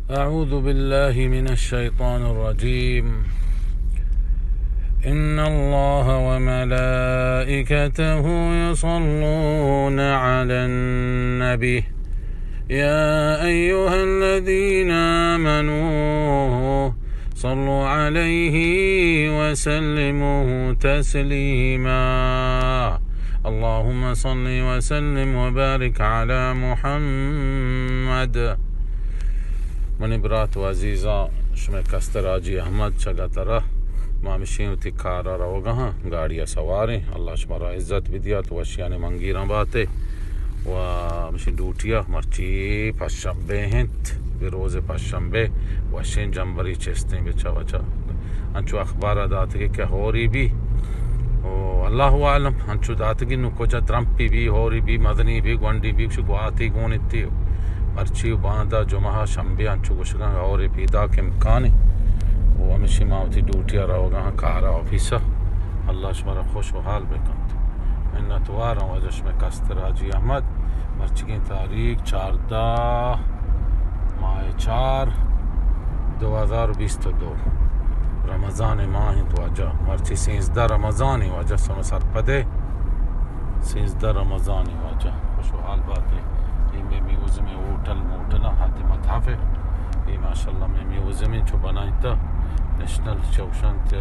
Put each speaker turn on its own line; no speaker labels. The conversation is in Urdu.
أعوذ بالله من الشيطان الرجيم. إن الله وملائكته يصلون على النبي يا أيها الذين آمنوا صلوا عليه وسلموا تسليما. اللهم صل وسلم وبارك على محمد. منی برات و عزیزا شما کستراجی احمد چگا ترا ما مشین تی کارا روگا ها گاڑیاں سواری اللہ شمارا عزت بھی دیا تو وشیان منگیراں باتیں و مشین ڈوٹیا مرچی پشنبے ہنت بروز پشنبے وشین جنبری چستیں بچا بچا انچو اخبار داتے کہ ہوری بھی اللہ عالم انچو داتے کہ نو کچھ ترمپی بھی ہوری بھی مدنی بھی گونڈی بھی شکواتی گونتی مرچی باندھا جمعہ شنبے انچو گشگاں اور پیدا کے امکانی وہ ہمیشہ ماوتی ڈیوٹیا رہوگا کارا آفیسا اللہ شمارا خوش و حال بکند منتوارا وجش میں کستراجی احمد مرچی کی تاریخ 14 ماہ 4 2022 رمضان ماہ تو اجا مرچی 13 رمضانی وجہ سن سر پدے 13 رمضانی وجہ خوش و حال باتیں میں میوز میں ہوٹل موٹلا ہاتھ متحف یہ ماشاءاللہ میں میوز میں چھو بنائی تا نیشنل چوشنت